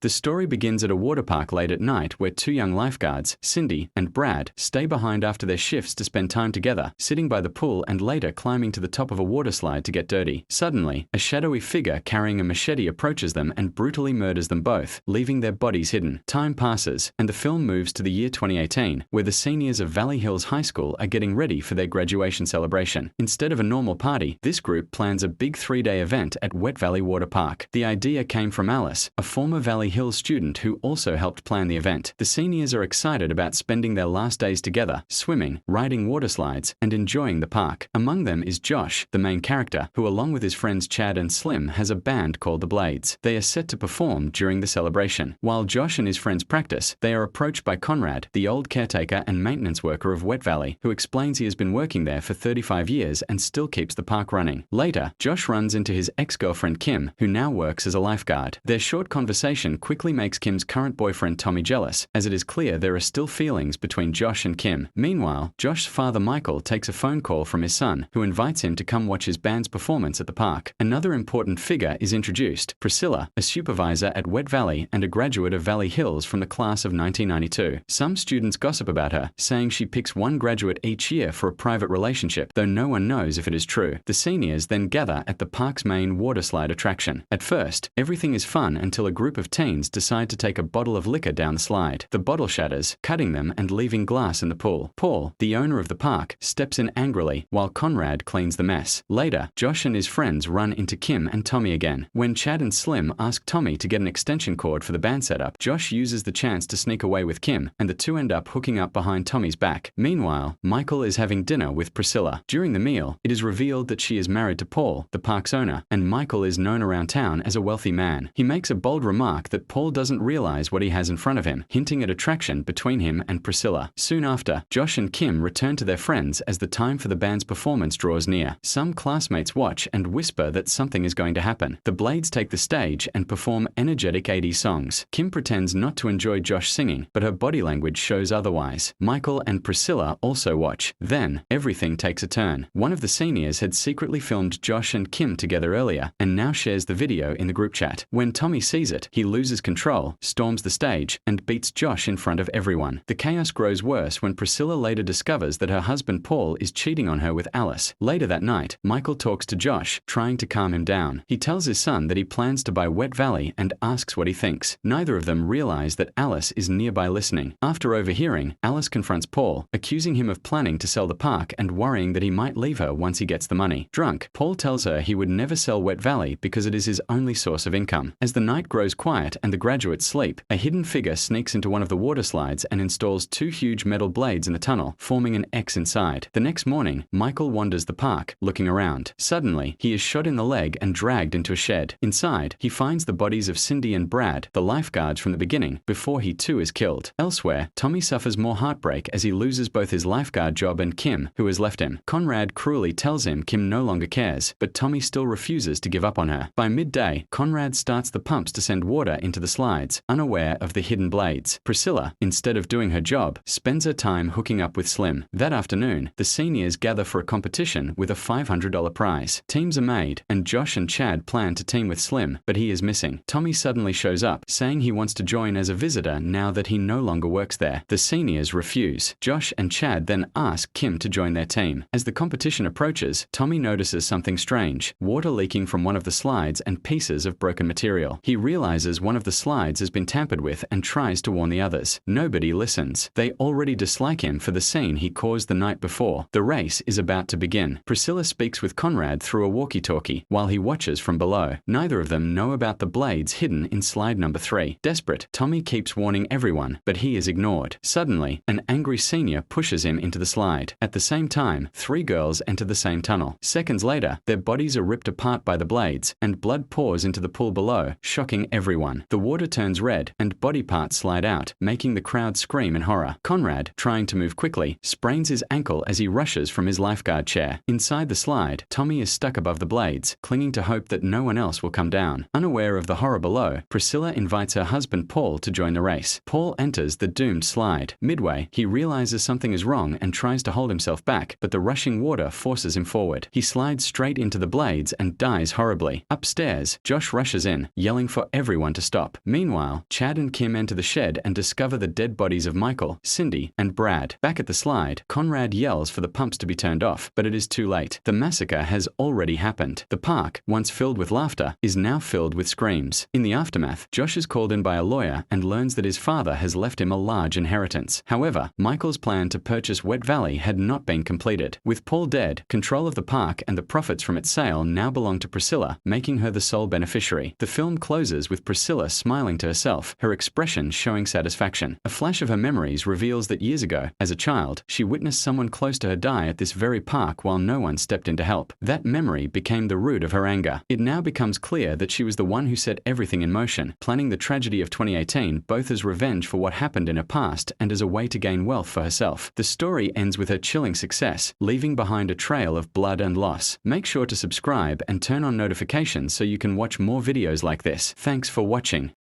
The story begins at a water park late at night where two young lifeguards, Cindy and Brad, stay behind after their shifts to spend time together, sitting by the pool and later climbing to the top of a water slide to get dirty. Suddenly, a shadowy figure carrying a machete approaches them and brutally murders them both, leaving their bodies hidden. Time passes, and the film moves to the year 2018, where the seniors of Valley Hills High School are getting ready for their graduation celebration. Instead of a normal party, this group plans a big 3-day event at Wet Valley Water Park. The idea came from Alice, a former Valley Hills student who also helped plan the event. The seniors are excited about spending their last days together, swimming, riding water slides, and enjoying the park. Among them is Josh, the main character, who along with his friends Chad and Slim has a band called the Blades. They are set to perform during the celebration. While Josh and his friends practice, they are approached by Conrad, the old caretaker and maintenance worker of Wet Valley, who explains he has been working there for 35 years and still keeps the park running. Later, Josh runs into his ex-girlfriend Kim, who now works as a lifeguard. Their short conversation quickly makes Kim's current boyfriend Tommy jealous, as it is clear there are still feelings between Josh and Kim. Meanwhile, Josh's father Michael takes a phone call from his son, who invites him to come watch his band's performance at the park. Another important figure is introduced, Priscilla, a supervisor at Wet Valley and a graduate of Valley Hills from the class of 1992. Some students gossip about her, saying she picks one graduate each year for a private relationship, though no one knows if it is true. The seniors then gather at the park's main water slide attraction. At first, everything is fun until a group of teens decide to take a bottle of liquor down the slide. The bottle shatters, cutting them and leaving glass in the pool. Paul, the owner of the park, steps in angrily while Conrad cleans the mess. Later, Josh and his friends run into Kim and Tommy again. When Chad and Slim ask Tommy to get an extension cord for the band setup, Josh uses the chance to sneak away with Kim, and the two end up hooking up behind Tommy's back. Meanwhile, Michael is having dinner with Priscilla. During the meal, it is revealed that she is married to Paul, the park's owner, and Michael is known around town as a wealthy man. He makes a bold remark that Paul doesn't realize what he has in front of him, hinting at attraction between him and Priscilla. Soon after, Josh and Kim return to their friends as the time for the band's performance draws near. Some classmates watch and whisper that something is going to happen. The Blades take the stage and perform energetic 80s songs. Kim pretends not to enjoy Josh singing, but her body language shows otherwise. Michael and Priscilla also watch. Then, everything takes a turn. One of the seniors had secretly filmed Josh and Kim together earlier, and now shares the video in the group chat. When Tommy sees it, he loses control, storms the stage, and beats Josh in front of everyone. The chaos grows worse when Priscilla later discovers that her husband Paul is cheating on her with Alice. Later that night, Michael talks to Josh, trying to calm him down. He tells his son that he plans to buy Wet Valley and asks what he thinks. Neither of them realize that Alice is nearby listening. After overhearing, Alice confronts Paul, accusing him of planning to sell the park and worrying that he might leave her once he gets the money. Drunk, Paul tells her he would never sell Wet Valley because it is his only source of income. As the night grows quiet and the graduates sleep, a hidden figure sneaks into one of the water slides and installs two huge metal blades in the tunnel, forming an X inside. The next morning, Michael wanders the park, looking around. Suddenly, he is shot in the leg and dragged into a shed. Inside, he finds the bodies of Cindy and Brad, the lifeguards from the beginning, before he too is killed. Elsewhere, Tommy suffers more heartbreak as he loses both his lifeguard job and Kim, who has left him. Conrad cruelly tells him Kim no longer cares, but Tommy still refuses to give up on her. By midday, Conrad starts the pumps to send water into the slides, unaware of the hidden blades. Priscilla, instead of doing her job, spends her time hooking up with Slim. That afternoon, the seniors gather for a competition with a $500 prize. Teams are made, and Josh and Chad plan to team with Slim, but he is missing. Tommy suddenly shows up, saying he wants to join as a visitor now that he no longer works there. The seniors refuse. Josh and Chad then ask Kim to join their team. As the competition approaches, Tommy notices something strange: water leaking from one of the slides and pieces of broken material. He realizes one of the slides has been tampered with and tries to warn the others. Nobody listens. They already dislike him for the scene he caused the night before. The race is about to begin. Priscilla speaks with Conrad through a walkie-talkie while he watches from below. Neither of them know about the blades hidden in slide number 3. Desperate, Tommy keeps warning everyone, but he is ignored. Suddenly, an angry senior pushes him into the slide. At the same time, 3 girls enter the same tunnel. Seconds later, their bodies are ripped apart by the blades, and blood pours into the pool below, shocking everyone. The water turns red, and body parts slide out, making the crowd scream in horror. Conrad, trying to move quickly, sprains his ankle as he rushes from his lifeguard chair. Inside the slide, Tommy is stuck above the blades, clinging to hope that no one else will come down. Unaware of the horror below, Priscilla invites her husband Paul to join the race. Paul enters the doomed slide. Midway, he realizes something is wrong and tries to hold himself back, but the rushing water forces him forward. He slides straight into the blades and dies horribly. Upstairs, Josh rushes in, yelling for everyone to stop. Meanwhile, Chad and Kim enter the shed and discover the dead bodies of Michael, Cindy, and Brad. Back at the slide, Conrad yells for the pumps to be turned off, but it is too late. The massacre has already happened. The park, once filled with laughter, is now filled with screams. In the aftermath, Josh is called in by a lawyer and learns that his father has left him a large inheritance. However, Michael's plan to purchase Wet Valley had not been completed. With Paul dead, control of the park and the profits from its sale now belong to Priscilla, making her the sole beneficiary. The film closes with Priscilla smiling to herself, her expression showing satisfaction. A flash of her memories reveals that years ago, as a child, she witnessed someone close to her die at this very park while no one stepped in to help. That memory became the root of her anger. It now becomes clear that she was the one who set everything in motion, planning the tragedy of 2018 both as revenge for what happened in her past and as a way to gain wealth for herself. The story ends with her chilling success, leaving behind a trail of blood and loss. Make sure to subscribe and turn on notifications so you can watch more videos like this. Thanks for watching.